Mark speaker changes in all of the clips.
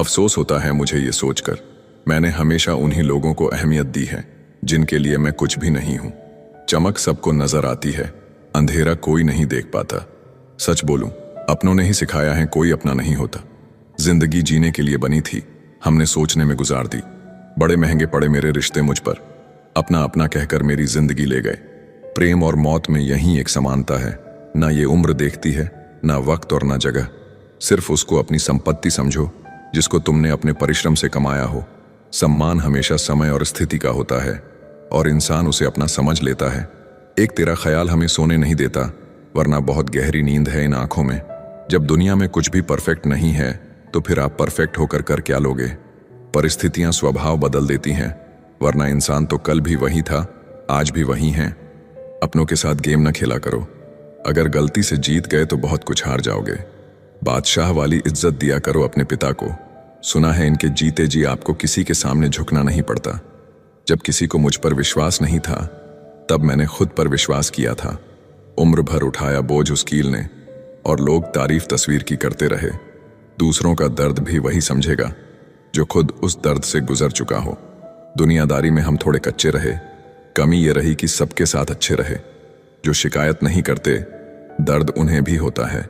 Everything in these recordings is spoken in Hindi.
Speaker 1: अफसोस होता है मुझे ये सोचकर, मैंने हमेशा उन्हीं लोगों को अहमियत दी है जिनके लिए मैं कुछ भी नहीं हूं। चमक सबको नजर आती है, अंधेरा कोई नहीं देख पाता। सच बोलूं, अपनों ने ही सिखाया है कोई अपना नहीं होता। जिंदगी जीने के लिए बनी थी, हमने सोचने में गुजार दी। बड़े महंगे पड़े मेरे रिश्ते मुझ पर, अपना अपना कहकर मेरी जिंदगी ले गए। प्रेम और मौत में यही एक समानता है, ना ये उम्र देखती है, ना वक्त और ना जगह। सिर्फ उसको अपनी संपत्ति समझो जिसको तुमने अपने परिश्रम से कमाया हो। सम्मान हमेशा समय और स्थिति का होता है और इंसान उसे अपना समझ लेता है। एक तेरा ख्याल हमें सोने नहीं देता, वरना बहुत गहरी नींद है इन आंखों में। जब दुनिया में कुछ भी परफेक्ट नहीं है तो फिर आप परफेक्ट होकर कर क्या लोगे। परिस्थितियां स्वभाव बदल देती हैं, वरना इंसान तो कल भी वही था, आज भी वही हैं। अपनों के साथ गेम न खेला करो, अगर गलती से जीत गए तो बहुत कुछ हार जाओगे। बादशाह वाली इज्जत दिया करो अपने पिता को। सुना है इनके जीते जी आपको किसी के सामने झुकना नहीं पड़ता। जब किसी को मुझ पर विश्वास नहीं था, तब मैंने खुद पर विश्वास किया था। उम्र भर उठाया बोझ उस कील ने, और लोग तारीफ तस्वीर की करते रहे। दूसरों का दर्द भी वही समझेगा जो खुद उस दर्द से गुजर चुका हो। दुनियादारी में हम थोड़े कच्चे रहे, कमी ये रही कि सबके साथ अच्छे रहे। जो शिकायत नहीं करते, दर्द उन्हें भी होता है।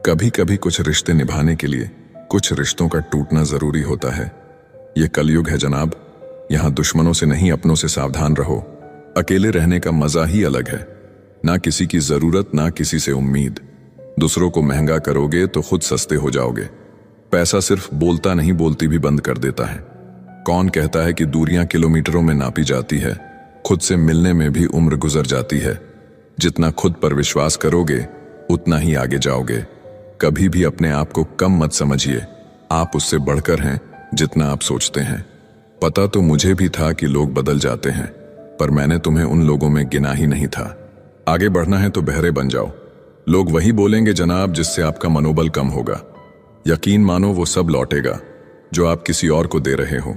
Speaker 1: कभी कभी कुछ रिश्ते निभाने के लिए कुछ रिश्तों का टूटना जरूरी होता है। ये कलयुग है जनाब, यहाँ दुश्मनों से नहीं अपनों से सावधान रहो। अकेले रहने का मजा ही अलग है, ना किसी की जरूरत ना किसी से उम्मीद। दूसरों को महंगा करोगे तो खुद सस्ते हो जाओगे। पैसा सिर्फ बोलता नहीं, बोलती भी बंद कर देता है। कौन कहता है कि दूरियां किलोमीटरों में नापी जाती है। खुद से मिलने में भी उम्र गुजर जाती है। जितना खुद पर विश्वास करोगे उतना ही आगे जाओगे। कभी भी अपने आप को कम मत समझिए, आप उससे बढ़कर हैं जितना आप सोचते हैं। पता तो मुझे भी था कि लोग बदल जाते हैं, पर मैंने तुम्हें उन लोगों में गिना ही नहीं था। आगे बढ़ना है तो बहरे बन जाओ। लोग वही बोलेंगे जनाब जिससे आपका मनोबल कम होगा। यकीन मानो वो सब लौटेगा जो आप किसी और को दे रहे हो।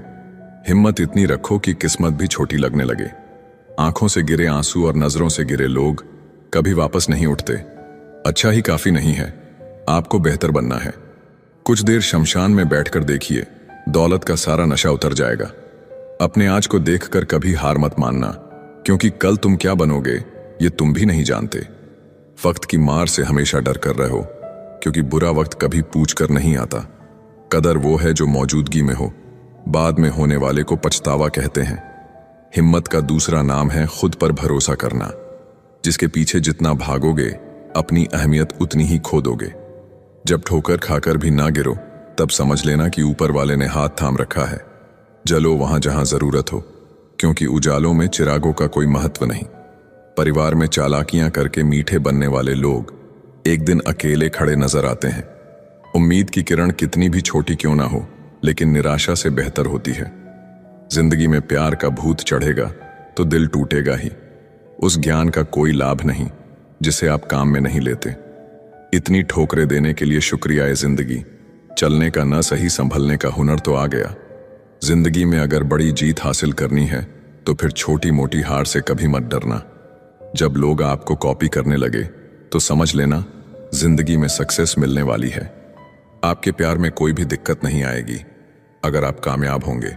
Speaker 1: हिम्मत इतनी रखो कि किस्मत भी छोटी लगने लगे। आंखों से गिरे आंसू और नजरों से गिरे लोग कभी वापस नहीं उठते। अच्छा ही काफी नहीं है, आपको बेहतर बनना है। कुछ देर शमशान में बैठकर देखिए, दौलत का सारा नशा उतर जाएगा। अपने आज को देखकर कभी हार मत मानना, क्योंकि कल तुम क्या बनोगे ये तुम भी नहीं जानते। वक्त की मार से हमेशा डर कर रहो, क्योंकि बुरा वक्त कभी पूछ कर नहीं आता। कदर वो है जो मौजूदगी में हो, बाद में होने वाले को पछतावा कहते हैं। हिम्मत का दूसरा नाम है खुद पर भरोसा करना। जिसके पीछे जितना भागोगे अपनी अहमियत उतनी ही खो दोगे। जब ठोकर खाकर भी ना गिरो, तब समझ लेना कि ऊपर वाले ने हाथ थाम रखा है। जलो वहां जहां जरूरत हो, क्योंकि उजालों में चिरागों का कोई महत्व नहीं। परिवार में चालाकियां करके मीठे बनने वाले लोग एक दिन अकेले खड़े नजर आते हैं। उम्मीद की किरण कितनी भी छोटी क्यों ना हो, लेकिन निराशा से बेहतर होती है। जिंदगी में प्यार का भूत चढ़ेगा तो दिल टूटेगा ही। उस ज्ञान का कोई लाभ नहीं जिसे आप काम में नहीं लेते। इतनी ठोकरें देने के लिए शुक्रिया है जिंदगी। चलने का न सही संभलने का हुनर तो आ गया। जिंदगी में अगर बड़ी जीत हासिल करनी है तो फिर छोटी मोटी हार से कभी मत डरना। जब लोग आपको कॉपी करने लगे तो समझ लेना जिंदगी में सक्सेस मिलने वाली है। आपके प्यार में कोई भी दिक्कत नहीं आएगी अगर आप कामयाब होंगे।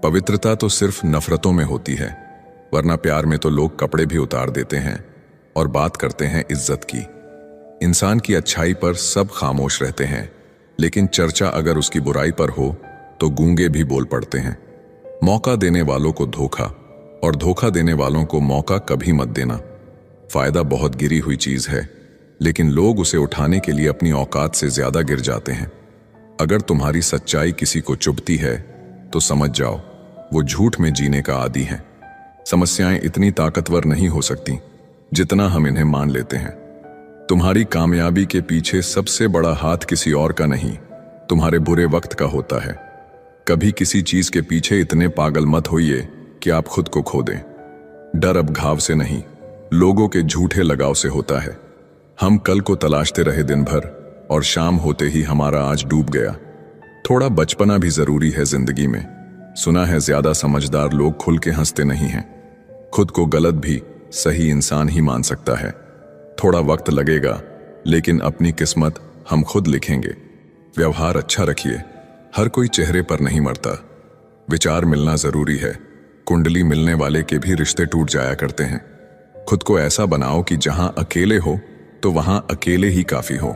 Speaker 1: पवित्रता तो सिर्फ नफरतों में होती है, वरना प्यार में तो लोग कपड़े भी उतार देते हैं और बात करते हैं इज्जत की। इंसान की अच्छाई पर सब खामोश रहते हैं, लेकिन चर्चा अगर उसकी बुराई पर हो तो गूंगे भी बोल पड़ते हैं। मौका देने वालों को धोखा और धोखा देने वालों को मौका कभी मत देना। फायदा बहुत गिरी हुई चीज है, लेकिन लोग उसे उठाने के लिए अपनी औकात से ज्यादा गिर जाते हैं। अगर तुम्हारी सच्चाई किसी को चुभती है तो समझ जाओ वो झूठ में जीने का आदी है। समस्याएं इतनी ताकतवर नहीं हो सकती जितना हम इन्हें मान लेते हैं। तुम्हारी कामयाबी के पीछे सबसे बड़ा हाथ किसी और का नहीं, तुम्हारे बुरे वक्त का होता है। कभी किसी चीज के पीछे इतने पागल मत होइए कि आप खुद को खो दें। डर अब घाव से नहीं, लोगों के झूठे लगाव से होता है। हम कल को तलाशते रहे दिन भर, और शाम होते ही हमारा आज डूब गया। थोड़ा बचपना भी जरूरी है जिंदगी में। सुना है ज्यादा समझदार लोग खुल के हंसते नहीं हैं। खुद को गलत भी सही इंसान ही मान सकता है। थोड़ा वक्त लगेगा, लेकिन अपनी किस्मत हम खुद लिखेंगे। व्यवहार अच्छा रखिए, हर कोई चेहरे पर नहीं मरता। विचार मिलना जरूरी है। कुंडली मिलने वाले के भी रिश्ते टूट जाया करते हैं। खुद को ऐसा बनाओ कि जहां अकेले हो तो वहां अकेले ही काफी हो।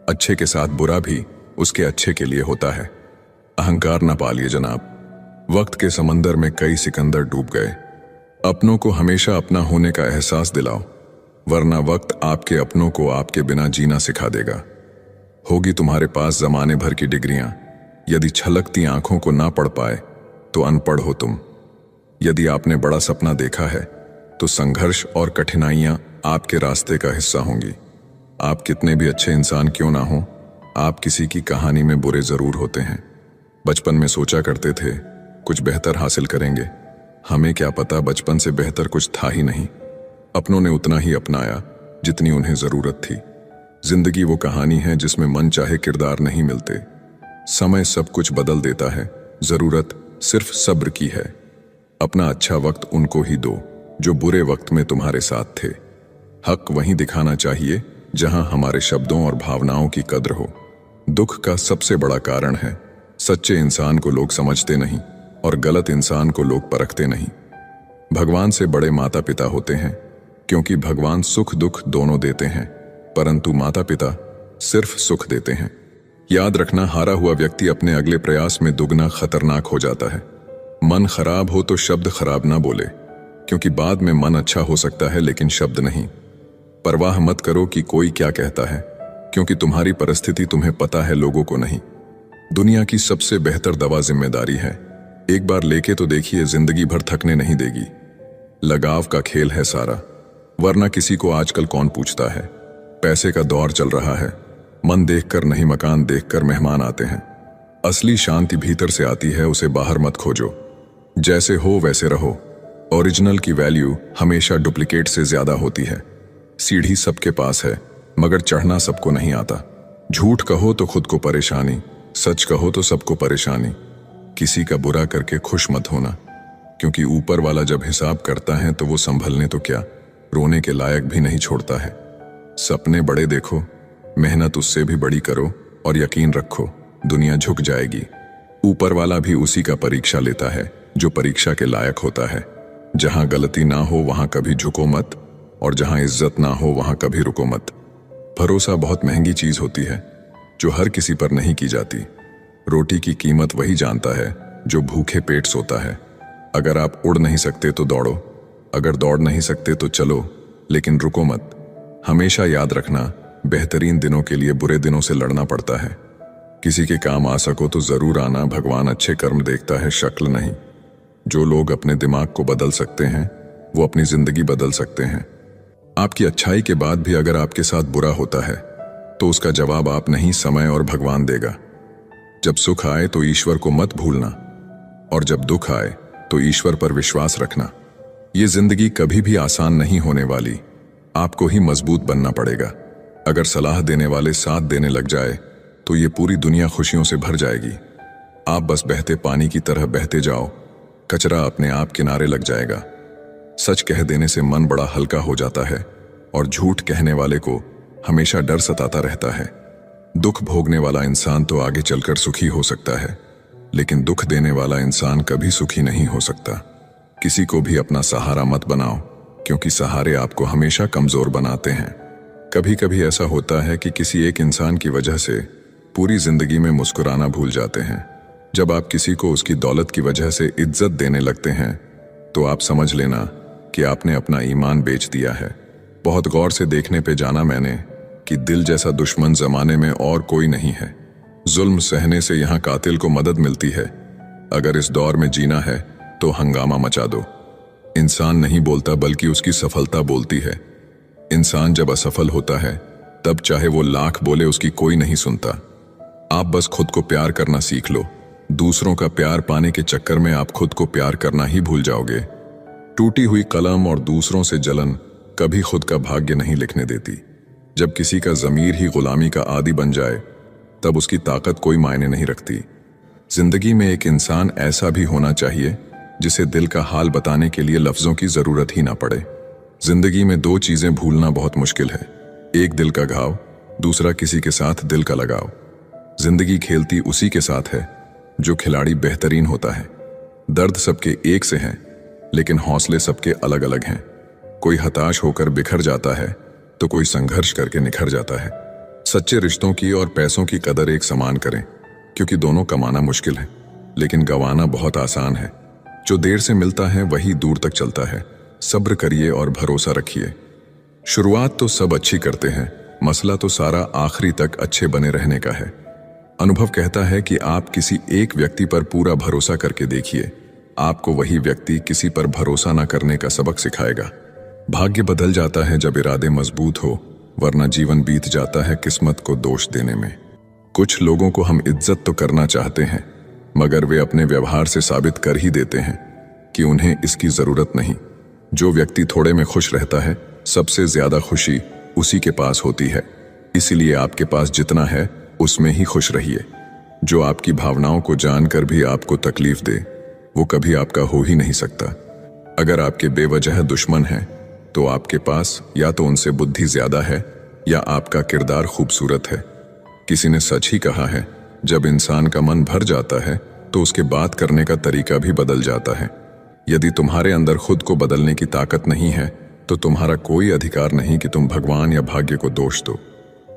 Speaker 1: अच्छे के साथ बुरा भी उसके अच्छे के लिए होता है। अहंकार न पालिए जनाब। वक्त के समंदर में कई सिकंदर डूब गए। अपनों को हमेशा अपना होने का एहसास दिलाओ, वरना वक्त आपके अपनों को आपके बिना जीना सिखा देगा। होगी तुम्हारे पास जमाने भर की डिग्रियां, यदि छलकती आंखों को ना पढ़ पाए तो अनपढ़ हो तुम। यदि आपने बड़ा सपना देखा है तो संघर्ष और कठिनाइयां आपके रास्ते का हिस्सा होंगी। आप कितने भी अच्छे इंसान क्यों ना हो, आप किसी की कहानी में बुरे जरूर होते हैं। बचपन में सोचा करते थे कुछ बेहतर हासिल करेंगे। हमें क्या पता बचपन से बेहतर कुछ था ही नहीं। अपनों ने उतना ही अपनाया जितनी उन्हें जरूरत थी। जिंदगी वो कहानी है जिसमें मन चाहे किरदार नहीं मिलते। समय सब कुछ बदल देता है, जरूरत सिर्फ सब्र की है। अपना अच्छा वक्त उनको ही दो जो बुरे वक्त में तुम्हारे साथ थे। हक वहीं दिखाना चाहिए जहां हमारे शब्दों और भावनाओं की कद्र हो। दुख का सबसे बड़ा कारण है सच्चे इंसान को लोग समझते नहीं और गलत इंसान को लोग परखते नहीं। भगवान से बड़े माता पिता होते हैं, क्योंकि भगवान सुख दुख दोनों देते हैं, परंतु माता पिता सिर्फ सुख देते हैं। याद रखना, हारा हुआ व्यक्ति अपने अगले प्रयास में दुगना खतरनाक हो जाता है। मन खराब हो तो शब्द खराब ना बोले, क्योंकि बाद में मन अच्छा हो सकता है लेकिन शब्द नहीं। परवाह मत करो कि कोई क्या कहता है, क्योंकि तुम्हारी परिस्थिति तुम्हें पता है, लोगों को नहीं। दुनिया की सबसे बेहतर दवा जिम्मेदारी है। एक बार लेके तो देखिए, जिंदगी भर थकने नहीं देगी। लगाव का खेल है सारा, वरना किसी को आजकल कौन पूछता है। पैसे का दौर चल रहा है, मन देखकर नहीं मकान देखकर मेहमान आते हैं। असली शांति भीतर से आती है, उसे बाहर मत खोजो। जैसे हो वैसे रहो। ओरिजिनल की वैल्यू हमेशा डुप्लीकेट से ज्यादा होती है। सीढ़ी सबके पास है, मगर चढ़ना सबको नहीं आता। झूठ कहो तो खुद को परेशानी, सच कहो तो सबको परेशानी। किसी का बुरा करके खुश मत होना, क्योंकि ऊपर वाला जब हिसाब करता है तो वो संभलने तो क्या, रोने के लायक भी नहीं छोड़ता है। सपने बड़े देखो, मेहनत उससे भी बड़ी करो, और यकीन रखो दुनिया झुक जाएगी। ऊपर वाला भी उसी का परीक्षा लेता है जो परीक्षा के लायक होता है। जहां गलती ना हो वहां कभी झुको मत, और जहां इज्जत ना हो वहां कभी रुको मत। भरोसा बहुत महंगी चीज होती है जो हर किसी पर नहीं की जाती। रोटी की कीमत वही जानता है जो भूखे पेट सोता है। अगर आप उड़ नहीं सकते तो दौड़ो, अगर दौड़ नहीं सकते तो चलो, लेकिन रुको मत। हमेशा याद रखना, बेहतरीन दिनों के लिए बुरे दिनों से लड़ना पड़ता है। किसी के काम आ सको तो जरूर आना। भगवान अच्छे कर्म देखता है, शक्ल नहीं। जो लोग अपने दिमाग को बदल सकते हैं वो अपनी जिंदगी बदल सकते हैं। आपकी अच्छाई के बाद भी अगर आपके साथ बुरा होता है तो उसका जवाब आप नहीं, समय और भगवान देगा। जब सुख आए तो ईश्वर को मत भूलना, और जब दुख आए तो ईश्वर पर विश्वास रखना। ये जिंदगी कभी भी आसान नहीं होने वाली, आपको ही मजबूत बनना पड़ेगा। अगर सलाह देने वाले साथ देने लग जाए तो ये पूरी दुनिया खुशियों से भर जाएगी। आप बस बहते पानी की तरह बहते जाओ, कचरा अपने आप किनारे लग जाएगा। सच कह देने से मन बड़ा हल्का हो जाता है, और झूठ कहने वाले को हमेशा डर सताता रहता है। दुख भोगने वाला इंसान तो आगे चलकर सुखी हो सकता है, लेकिन दुख देने वाला इंसान कभी सुखी नहीं हो सकता। किसी को भी अपना सहारा मत बनाओ, क्योंकि सहारे आपको हमेशा कमजोर बनाते हैं। कभी कभी ऐसा होता है कि किसी एक इंसान की वजह से पूरी जिंदगी में मुस्कुराना भूल जाते हैं। जब आप किसी को उसकी दौलत की वजह से इज्जत देने लगते हैं तो आप समझ लेना कि आपने अपना ईमान बेच दिया है। बहुत गौर से देखने पे जाना मैंने कि दिल जैसा दुश्मन जमाने में और कोई नहीं है। जुल्म सहने से यहाँ कातिल को मदद मिलती है। अगर इस दौर में जीना है तो हंगामा मचा दो। इंसान नहीं बोलता बल्कि उसकी सफलता बोलती है। इंसान जब असफल होता है तब चाहे वो लाख बोले उसकी कोई नहीं सुनता। आप बस खुद को प्यार करना सीख लो। दूसरों का प्यार पाने के चक्कर में आप खुद को प्यार करना ही भूल जाओगे। टूटी हुई कलम और दूसरों से जलन कभी खुद का भाग्य नहीं लिखने देती। जब किसी का ज़मीर ही गुलामी का आदी बन जाए तब उसकी ताकत कोई मायने नहीं रखती। जिंदगी में एक इंसान ऐसा भी होना चाहिए जिसे दिल का हाल बताने के लिए लफ्ज़ों की ज़रूरत ही ना पड़े। जिंदगी में दो चीज़ें भूलना बहुत मुश्किल है, एक दिल का घाव, दूसरा किसी के साथ दिल का लगाव। जिंदगी खेलती उसी के साथ है जो खिलाड़ी बेहतरीन होता है। दर्द सबके एक से हैं, लेकिन हौसले सबके अलग अलग हैं। कोई हताश होकर बिखर जाता है तो कोई संघर्ष करके निखर जाता है। सच्चे रिश्तों की और पैसों की कदर एक समान करें, क्योंकि दोनों कमाना मुश्किल है, लेकिन गंवाना बहुत आसान है। जो देर से मिलता है वही दूर तक चलता है। सब्र करिए और भरोसा रखिए। शुरुआत तो सब अच्छी करते हैं, मसला तो सारा आखिरी तक अच्छे बने रहने का है। अनुभव कहता है कि आप किसी एक व्यक्ति पर पूरा भरोसा करके देखिए, आपको वही व्यक्ति किसी पर भरोसा न करने का सबक सिखाएगा। भाग्य बदल जाता है जब इरादे मजबूत हो, वरना जीवन बीत जाता है किस्मत को दोष देने में। कुछ लोगों को हम इज्जत तो करना चाहते हैं, मगर वे अपने व्यवहार से साबित कर ही देते हैं कि उन्हें इसकी जरूरत नहीं। जो व्यक्ति थोड़े में खुश रहता है, सबसे ज्यादा खुशी उसी के पास होती है। इसीलिए आपके पास जितना है उसमें ही खुश रहिए। जो आपकी भावनाओं को जानकर भी आपको तकलीफ दे, वो कभी आपका हो ही नहीं सकता। अगर आपके बेवजह दुश्मन हैं, तो आपके पास या तो उनसे बुद्धि ज्यादा है या आपका किरदार खूबसूरत है। किसी ने सच ही कहा है, जब इंसान का मन भर जाता है तो उसके बात करने का तरीका भी बदल जाता है। यदि तुम्हारे अंदर खुद को बदलने की ताकत नहीं है, तो तुम्हारा कोई अधिकार नहीं कि तुम भगवान या भाग्य को दोष दो।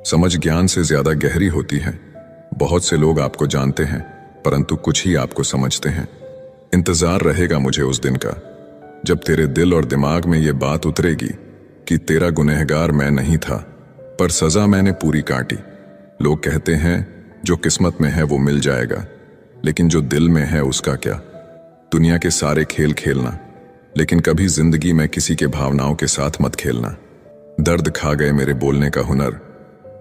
Speaker 1: समझ ज्ञान से ज्यादा गहरी होती है। बहुत से लोग आपको जानते हैं, परंतु कुछ ही आपको समझते हैं। इंतजार रहेगा मुझे उस दिन का, जब तेरे दिल और दिमाग में ये बात उतरेगी कि तेरा गुनहगार मैं नहीं था, पर सजा मैंने पूरी काटी। लोग कहते हैं जो किस्मत में है वो मिल जाएगा, लेकिन जो दिल में है उसका क्या। दुनिया के सारे खेल खेलना, लेकिन कभी जिंदगी में किसी के भावनाओं के साथ मत खेलना। दर्द खा गए मेरे बोलने का हुनर,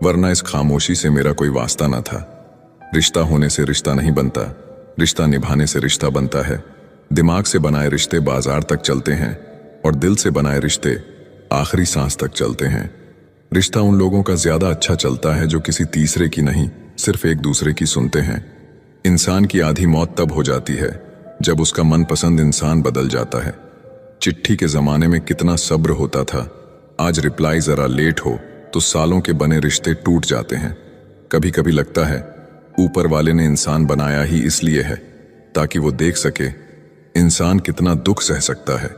Speaker 1: वरना इस खामोशी से मेरा कोई वास्ता ना था। रिश्ता होने से रिश्ता नहीं बनता, रिश्ता निभाने से रिश्ता बनता है। दिमाग से बनाए रिश्ते बाजार तक चलते हैं, और दिल से बनाए रिश्ते आखिरी सांस तक चलते हैं। रिश्ता उन लोगों का ज्यादा अच्छा चलता है जो किसी तीसरे की नहीं, सिर्फ एक दूसरे की सुनते हैं। इंसान की आधी मौत तब हो जाती है जब उसका मनपसंद इंसान बदल जाता है। चिट्ठी के जमाने में कितना सब्र होता था, आज रिप्लाई जरा लेट हो तो सालों के बने रिश्ते टूट जाते हैं। कभी कभी लगता है ऊपर वाले ने इंसान बनाया ही इसलिए है ताकि वो देख सके इंसान कितना दुख सह सकता है।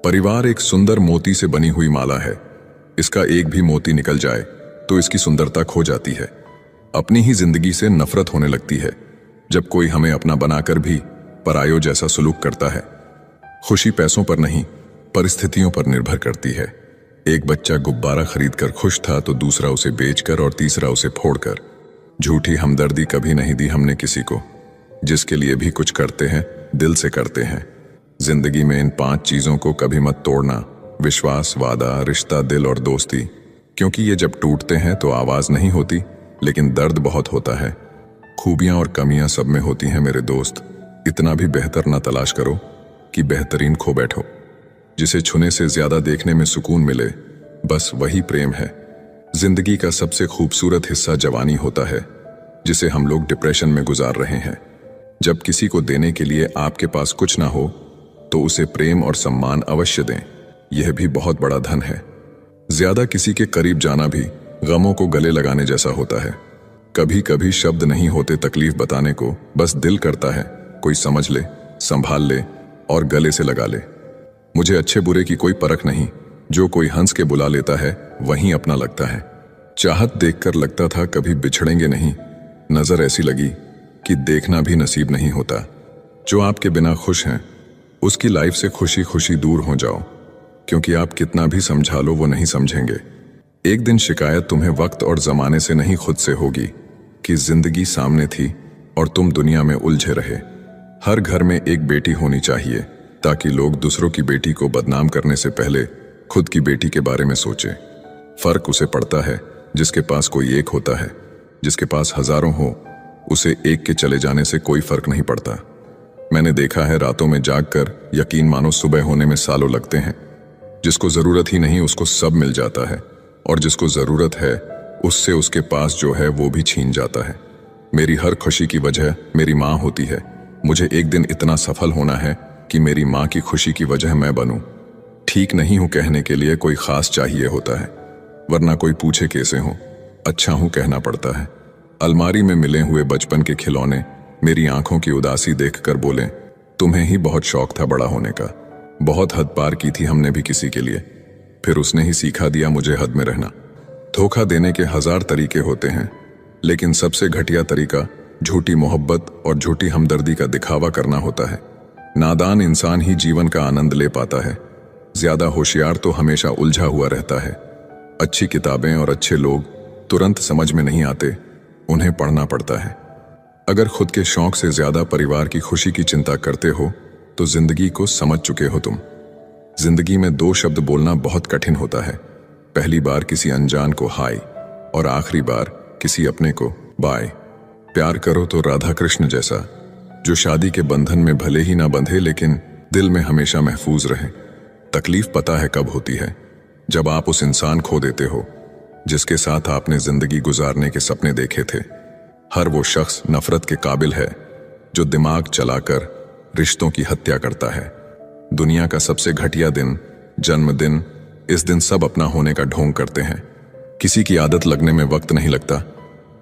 Speaker 1: परिवार एक सुंदर मोती से बनी हुई माला है, इसका एक भी मोती निकल जाए तो इसकी सुंदरता खो जाती है। अपनी ही जिंदगी से नफरत होने लगती है जब कोई हमें अपना बनाकर भी परायो जैसा सलूक करता है। खुशी पैसों पर नहीं, परिस्थितियों पर निर्भर करती है। एक बच्चा गुब्बारा खरीदकर खुश था तो दूसरा उसे बेचकर और तीसरा उसे फोड़कर। झूठी हमदर्दी कभी नहीं दी हमने किसी को। जिसके लिए भी कुछ करते हैं दिल से करते हैं। जिंदगी में इन 5 चीजों को कभी मत तोड़ना: विश्वास, वादा, रिश्ता, दिल और दोस्ती। क्योंकि ये जब टूटते हैं तो आवाज नहीं होती, लेकिन दर्द बहुत होता है। खूबियां और कमियां सब में होती हैं मेरे दोस्त। इतना भी बेहतर ना तलाश करो कि बेहतरीन खो बैठो। जिसे छूने से ज्यादा देखने में सुकून मिले, बस वही प्रेम है। जिंदगी का सबसे खूबसूरत हिस्सा जवानी होता है, जिसे हम लोग डिप्रेशन में गुजार रहे हैं। जब किसी को देने के लिए आपके पास कुछ ना हो, तो उसे प्रेम और सम्मान अवश्य दें। यह भी बहुत बड़ा धन है। ज्यादा किसी के करीब जाना भी गमों को गले लगाने जैसा होता है। कभी कभी शब्द नहीं होते तकलीफ बताने को, बस दिल करता है कोई समझ ले, संभाल ले और गले से लगा ले। मुझे अच्छे बुरे की कोई परख नहीं, जो कोई हंस के बुला लेता है वहीं अपना लगता है। चाहत देखकर लगता था कभी बिछड़ेंगे नहीं, नजर ऐसी लगी कि देखना भी नसीब नहीं होता। जो आपके बिना खुश हैं, उसकी लाइफ से खुशी खुशी दूर हो जाओ, क्योंकि आप कितना भी समझा लो वो नहीं समझेंगे। एक दिन शिकायत तुम्हें वक्त और जमाने से नहीं खुद से होगी कि जिंदगी सामने थी और तुम दुनिया में उलझे रहे। हर घर में एक बेटी होनी चाहिए, ताकि लोग दूसरों की बेटी को बदनाम करने से पहले खुद की बेटी के बारे में सोचें। फर्क उसे पड़ता है जिसके पास कोई एक होता है, जिसके पास हजारों हो उसे एक के चले जाने से कोई फर्क नहीं पड़ता। मैंने देखा है रातों में जागकर यकीन मानो सुबह होने में सालों लगते हैं। जिसको जरूरत ही नहीं उसको सब मिल जाता है, और जिसको जरूरत है उससे उसके पास जो है वो भी छीन जाता है। मेरी हर खुशी की वजह मेरी माँ होती है। मुझे एक दिन इतना सफल होना है कि मेरी माँ की खुशी की वजह मैं बनूं। ठीक नहीं हूं कहने के लिए कोई खास चाहिए होता है, वरना कोई पूछे कैसे हो, अच्छा हूं कहना पड़ता है। अलमारी में मिले हुए बचपन के खिलौने मेरी आंखों की उदासी देखकर बोले, तुम्हें ही बहुत शौक था बड़ा होने का। बहुत हद पार की थी हमने भी किसी के लिए। फिर उसने ही सिखा दिया मुझे हद में रहना। धोखा देने के 1000 तरीके होते हैं, लेकिन सबसे घटिया तरीका झूठी मोहब्बत और झूठी हमदर्दी का दिखावा करना होता है। नादान इंसान ही जीवन का आनंद ले पाता है। ज्यादा होशियार तो हमेशा उलझा हुआ रहता है। अच्छी किताबें और अच्छे लोग तुरंत समझ में नहीं आते, उन्हें पढ़ना पड़ता है। अगर खुद के शौक से ज्यादा परिवार की खुशी की चिंता करते हो तो जिंदगी को समझ चुके हो तुम। जिंदगी में 2 शब्द बोलना बहुत कठिन होता है। पहली बार किसी अनजान को हाय और आखिरी बार किसी अपने को बाय। प्यार करो तो राधा कृष्ण जैसा, जो शादी के बंधन में भले ही ना बंधे लेकिन दिल में हमेशा महफूज रहे। तकलीफ पता है कब होती है, जब आप उस इंसान खो देते हो जिसके साथ आपने जिंदगी गुजारने के सपने देखे थे। हर वो शख्स नफरत के काबिल है जो दिमाग चलाकर रिश्तों की हत्या करता है। दुनिया का सबसे घटिया दिन जन्मदिन। इस दिन सब अपना होने का ढोंग करते हैं। किसी की आदत लगने में वक्त नहीं लगता,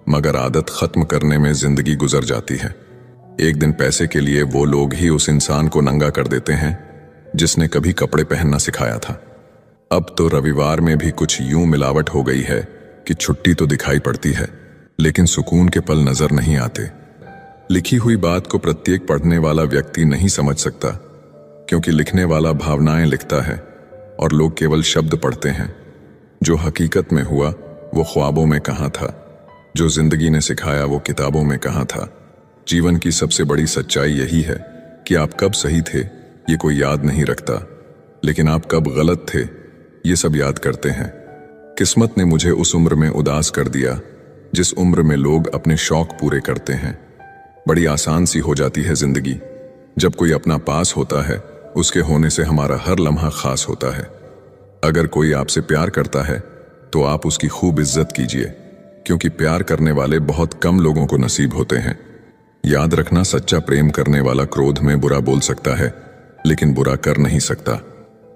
Speaker 1: मगर आदत खत्म करने में जिंदगी गुजर जाती है। एक दिन पैसे के लिए वो लोग ही उस इंसान को नंगा कर देते हैं जिसने कभी कपड़े पहनना सिखाया था। अब तो रविवार में भी कुछ यूं मिलावट हो गई है कि छुट्टी तो दिखाई पड़ती है, लेकिन सुकून के पल नजर नहीं आते। लिखी हुई बात को प्रत्येक पढ़ने वाला व्यक्ति नहीं समझ सकता, क्योंकि लिखने वाला भावनाएं लिखता है और लोग केवल शब्द पढ़ते हैं। जो हकीकत में हुआ वो ख्वाबों में कहाँ था, जो जिंदगी ने सिखाया वो किताबों में कहाँ था। जीवन की सबसे बड़ी सच्चाई यही है कि आप कब सही थे ये कोई याद नहीं रखता, लेकिन आप कब गलत थे ये सब याद करते हैं। किस्मत ने मुझे उस उम्र में उदास कर दिया जिस उम्र में लोग अपने शौक पूरे करते हैं। बड़ी आसान सी हो जाती है जिंदगी। जब कोई अपना पास होता है उसके होने से हमारा हर लम्हा खास होता है। अगर कोई आपसे प्यार करता है तो आप उसकी खूब इज्जत कीजिए, क्योंकि प्यार करने वाले बहुत कम लोगों को नसीब होते हैं। याद रखना, सच्चा प्रेम करने वाला क्रोध में बुरा बोल सकता है लेकिन बुरा कर नहीं सकता,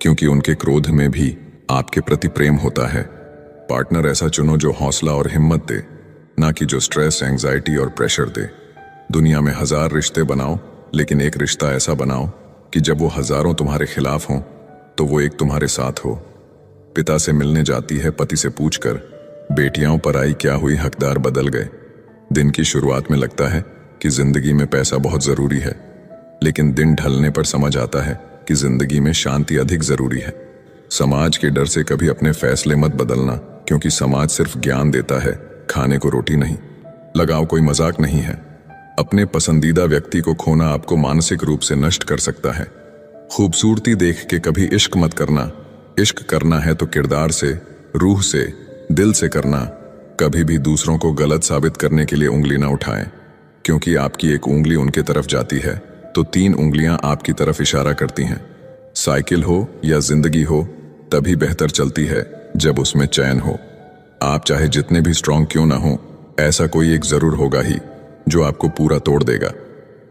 Speaker 1: क्योंकि उनके क्रोध में भी आपके प्रति प्रेम होता है। पार्टनर ऐसा चुनो जो हौसला और हिम्मत दे, ना कि जो स्ट्रेस, एंजाइटी और प्रेशर दे। दुनिया में 1000 रिश्ते बनाओ, लेकिन एक रिश्ता ऐसा बनाओ कि जब वो हजारों तुम्हारे खिलाफ हों तो वो एक तुम्हारे साथ हो। पिता से मिलने जाती है पति से पूछकर, बेटियां पर आई क्या हुई, हकदार बदल गए। दिन की शुरुआत में लगता है कि जिंदगी में पैसा बहुत जरूरी है, लेकिन दिन ढलने पर समझ आता है कि जिंदगी में शांति अधिक जरूरी है। समाज के डर से कभी अपने फैसले मत बदलना, क्योंकि समाज सिर्फ ज्ञान देता है, खाने को रोटी नहीं। लगाव कोई मजाक नहीं है। अपने पसंदीदा व्यक्ति को खोना आपको मानसिक रूप से नष्ट कर सकता है। खूबसूरती देख के कभी इश्क मत करना। इश्क करना है तो किरदार से, रूह से, दिल से करना। कभी भी दूसरों को गलत साबित करने के लिए उंगली ना उठाएं, क्योंकि आपकी एक उंगली उनके तरफ जाती है तो 3 उंगलियां आपकी तरफ इशारा करती हैं। साइकिल हो या जिंदगी हो, तभी बेहतर चलती है जब उसमें चैन हो। आप चाहे जितने भी स्ट्रांग क्यों ना हो, ऐसा कोई एक जरूर होगा ही जो आपको पूरा तोड़ देगा।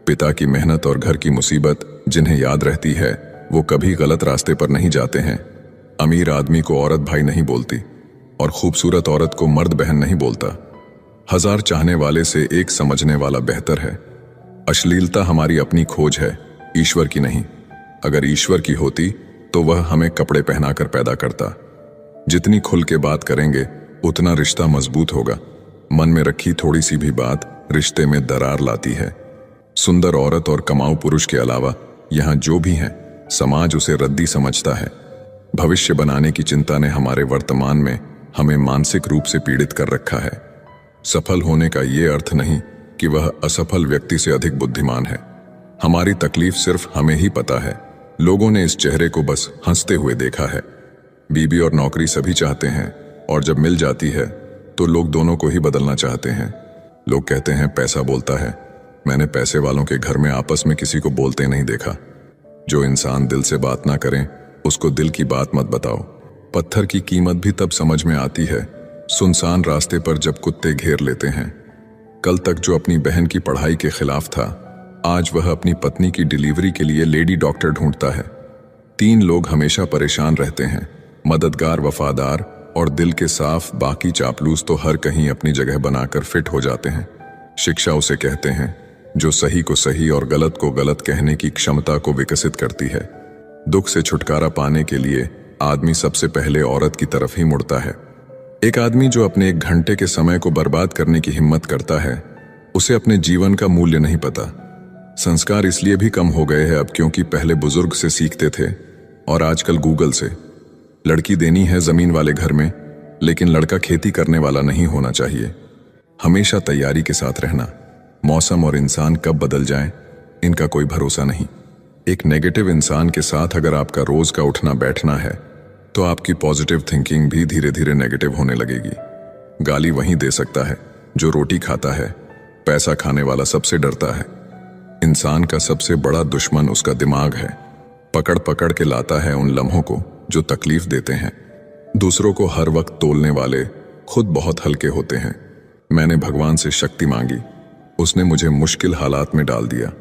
Speaker 1: पिता की मेहनत और घर की मुसीबत जिन्हें याद रहती है वो कभी गलत रास्ते पर नहीं जाते हैं। अमीर आदमी को औरत भाई नहीं बोलती और खूबसूरत औरत को मर्द बहन नहीं बोलता। 1000 चाहने वाले से एक समझने वाला बेहतर है। अश्लीलता हमारी अपनी खोज है, ईश्वर की नहीं। अगर ईश्वर की होती तो वह हमें कपड़े पहनाकर पैदा करता। जितनी खुल के बात करेंगे उतना रिश्ता मजबूत होगा। मन में रखी थोड़ी सी भी बात रिश्ते में दरार लाती है। सुंदर औरत और कमाऊ पुरुष के अलावा यहाँ जो भी हैं, समाज उसे रद्दी समझता है। भविष्य बनाने की चिंता ने हमारे वर्तमान में हमें मानसिक रूप से पीड़ित कर रखा है। सफल होने का ये अर्थ नहीं कि वह असफल व्यक्ति से अधिक बुद्धिमान है। हमारी तकलीफ सिर्फ हमें ही पता है। लोगों ने इस चेहरे को बस हंसते हुए देखा है। बीबी और नौकरी सभी चाहते हैं, और जब मिल जाती है तो लोग दोनों को ही बदलना चाहते हैं। लोग कहते हैं पैसा बोलता है। मैंने पैसे वालों के घर में आपस में किसी को बोलते नहीं देखा। जो इंसान दिल से बात ना करें उसको दिल की बात मत बताओ। पत्थर की कीमत भी तब समझ में आती है सुनसान रास्ते पर जब कुत्ते घेर लेते हैं। कल तक जो अपनी बहन की पढ़ाई के खिलाफ था, आज वह अपनी पत्नी की डिलीवरी के लिए लेडी डॉक्टर ढूंढता है। 3 लोग हमेशा परेशान रहते हैं, मददगार, वफादार और दिल के साफ। बाकी चापलूस तो हर कहीं अपनी जगह बनाकर फिट हो जाते हैं। शिक्षा उसे कहते हैं जो सही को सही और गलत को गलत कहने की क्षमता को विकसित करती है। दुख से छुटकारा पाने के लिए आदमी सबसे पहले औरत की तरफ ही मुड़ता है। एक आदमी जो अपने 1 घंटे के समय को बर्बाद करने की हिम्मत करता है, उसे अपने जीवन का मूल्य नहीं पता। संस्कार इसलिए भी कम हो गए हैं अब क्योंकि पहले बुजुर्ग से सीखते थे और आजकल गूगल से। लड़की देनी है जमीन वाले घर में, लेकिन लड़का खेती करने वाला नहीं होना चाहिए। हमेशा तैयारी के साथ रहना। मौसम और इंसान कब बदल जाएं, इनका कोई भरोसा नहीं। एक नेगेटिव इंसान के साथ अगर आपका रोज का उठना बैठना है तो आपकी पॉजिटिव थिंकिंग भी धीरे धीरे नेगेटिव होने लगेगी। गाली वहीं दे सकता है जो रोटी खाता है। पैसा खाने वाला सबसे डरता है। इंसान का सबसे बड़ा दुश्मन उसका दिमाग है। पकड़ पकड़ के लाता है उन लम्हों को जो तकलीफ देते हैं। दूसरों को हर वक्त तोलने वाले खुद बहुत हल्के होते हैं। मैंने भगवान से शक्ति मांगी, उसने मुझे मुश्किल हालात में डाल दिया।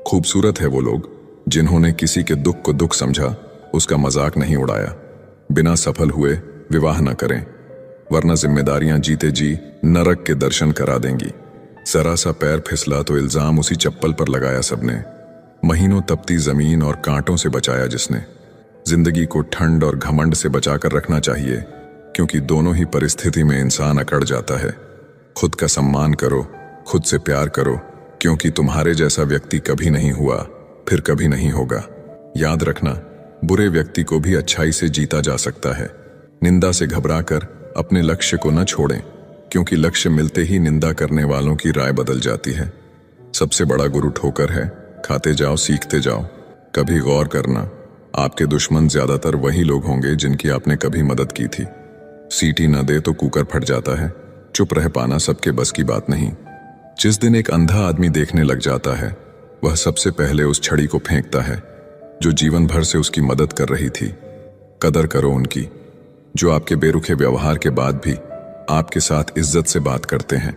Speaker 1: खूबसूरत है वो लोग जिन्होंने किसी के दुख को दुख समझा, उसका मजाक नहीं उड़ाया। बिना सफल हुए विवाह न करें, वरना जिम्मेदारियां जीते जी नरक के दर्शन करा देंगी। जरा सा पैर फिसला तो इल्जाम उसी चप्पल पर लगाया सबने। महीनों तपती जमीन और कांटों से बचाया जिसने। जिंदगी को ठंड और घमंड से बचाकर रखना चाहिए, क्योंकि दोनों ही परिस्थिति में इंसान अकड़ जाता है। खुद का सम्मान करो, खुद से प्यार करो, क्योंकि तुम्हारे जैसा व्यक्ति कभी नहीं हुआ, फिर कभी नहीं होगा। याद रखना, बुरे व्यक्ति को भी अच्छाई से जीता जा सकता है। निंदा से घबराकर अपने लक्ष्य को न छोड़ें, क्योंकि लक्ष्य मिलते ही निंदा करने वालों की राय बदल जाती है। सबसे बड़ा गुरु ठोकर है। खाते जाओ, सीखते जाओ। कभी गौर करना, आपके दुश्मन ज्यादातर वही लोग होंगे जिनकी आपने कभी मदद की थी। सीटी न दे तो कुकर फट जाता है। चुप रह पाना सबके बस की बात नहीं। जिस दिन एक अंधा आदमी देखने लग जाता है, वह सबसे पहले उस छड़ी को फेंकता है जो जीवन भर से उसकी मदद कर रही थी। कदर करो उनकी, जो आपके बेरुखे व्यवहार के बाद भी आपके साथ इज्जत से बात करते हैं।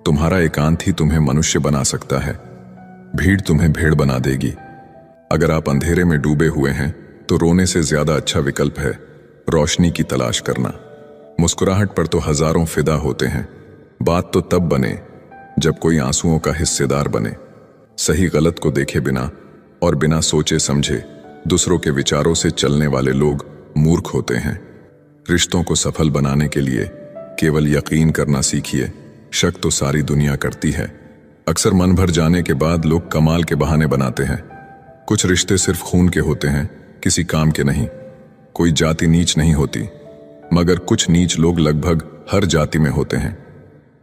Speaker 1: तुम्हारा एकांत ही तुम्हें मनुष्य बना सकता है। भीड़ तुम्हें भेड़ बना देगी। अगर आप अंधेरे में डूबे हुए हैं तो रोने से ज्यादा अच्छा विकल्प है रोशनी की तलाश करना। मुस्कुराहट पर तो हजारों फिदा होते हैं। बात तो तब बने जब कोई आंसुओं का हिस्सेदार बने। सही गलत को देखे बिना और बिना सोचे समझे दूसरों के विचारों से चलने वाले लोग मूर्ख होते हैं। रिश्तों को सफल बनाने के लिए केवल यकीन करना सीखिए। शक तो सारी दुनिया करती है। अक्सर मन भर जाने के बाद लोग कमाल के बहाने बनाते हैं। कुछ रिश्ते सिर्फ खून के होते हैं, किसी काम के नहीं। कोई जाति नीच नहीं होती, मगर कुछ नीच लोग लगभग हर जाति में होते हैं।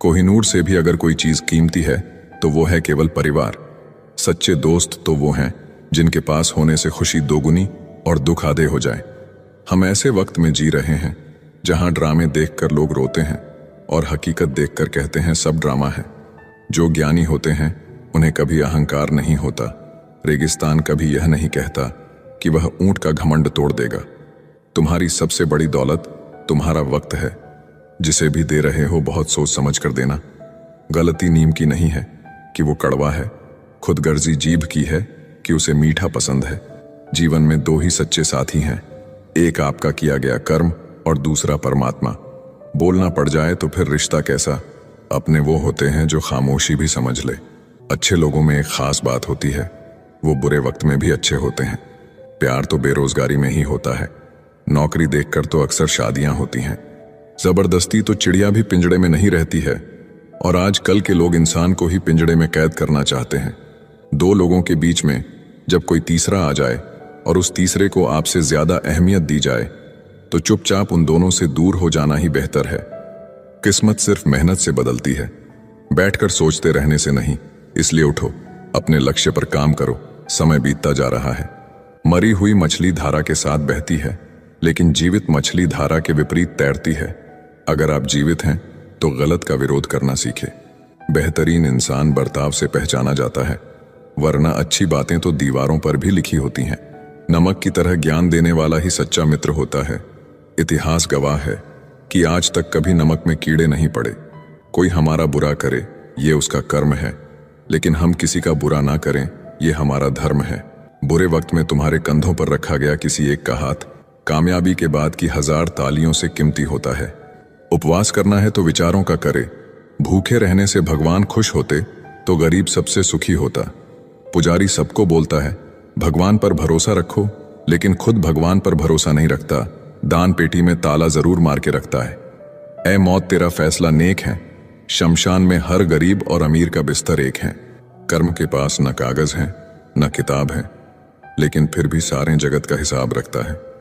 Speaker 1: कोहिनूर से भी अगर कोई चीज कीमती है तो वो है केवल परिवार। सच्चे दोस्त तो वो हैं जिनके पास होने से खुशी दोगुनी और दुख आधे हो जाए। हम ऐसे वक्त में जी रहे हैं जहां ड्रामे देखकर लोग रोते हैं और हकीकत देखकर कहते हैं सब ड्रामा है। जो ज्ञानी होते हैं उन्हें कभी अहंकार नहीं होता। रेगिस्तान कभी यह नहीं कहता कि वह ऊंट का घमंड तोड़ देगा। तुम्हारी सबसे बड़ी दौलत तुम्हारा वक्त है। जिसे भी दे रहे हो बहुत सोच समझ कर देना। गलती नीम की नहीं है कि वो कड़वा है, खुदगर्जी जीभ की है कि उसे मीठा पसंद है। जीवन में 2 ही सच्चे साथी हैं, एक आपका किया गया कर्म और दूसरा परमात्मा। बोलना पड़ जाए तो फिर रिश्ता कैसा। अपने वो होते हैं जो खामोशी भी समझ ले। अच्छे लोगों में एक खास बात होती है, वो बुरे वक्त में भी अच्छे होते हैं। प्यार तो बेरोजगारी में ही होता है। नौकरी देखकर तो अक्सर शादियां होती हैं। जबरदस्ती तो चिड़िया भी पिंजड़े में नहीं रहती है, और आजकल के लोग इंसान को ही पिंजड़े में कैद करना चाहते हैं। 2 लोगों के बीच में जब कोई तीसरा आ जाए और उस तीसरे को आपसे ज्यादा अहमियत दी जाए तो चुपचाप उन दोनों से दूर हो जाना ही बेहतर है। किस्मत सिर्फ मेहनत से बदलती है, बैठकर सोचते रहने से नहीं। इसलिए उठो, अपने लक्ष्य पर काम करो। समय बीतता जा रहा है। मरी हुई मछली धारा के साथ बहती है, लेकिन जीवित मछली धारा के विपरीत तैरती है। अगर आप जीवित हैं तो गलत का विरोध करना सीखें। बेहतरीन इंसान बर्ताव से पहचाना जाता है, वरना अच्छी बातें तो दीवारों पर भी लिखी होती हैं। नमक की तरह ज्ञान देने वाला ही सच्चा मित्र होता है। इतिहास गवाह है कि आज तक कभी नमक में कीड़े नहीं पड़े। कोई हमारा बुरा करे ये उसका कर्म है, लेकिन हम किसी का बुरा ना करें ये हमारा धर्म है। बुरे वक्त में तुम्हारे कंधों पर रखा गया किसी एक का हाथ कामयाबी के बाद की 1000 तालियों से कीमती होता है। उपवास करना है तो विचारों का करे। भूखे रहने से भगवान खुश होते, तो गरीब सबसे सुखी होता। पुजारी सबको बोलता है भगवान पर भरोसा रखो, लेकिन खुद भगवान पर भरोसा नहीं रखता, दान पेटी में ताला जरूर मार के रखता है। ऐ मौत तेरा फैसला नेक है, शमशान में हर गरीब और अमीर का बिस्तर एक है। कर्म के पास न कागज है न किताब है, लेकिन फिर भी सारे जगत का हिसाब रखता है।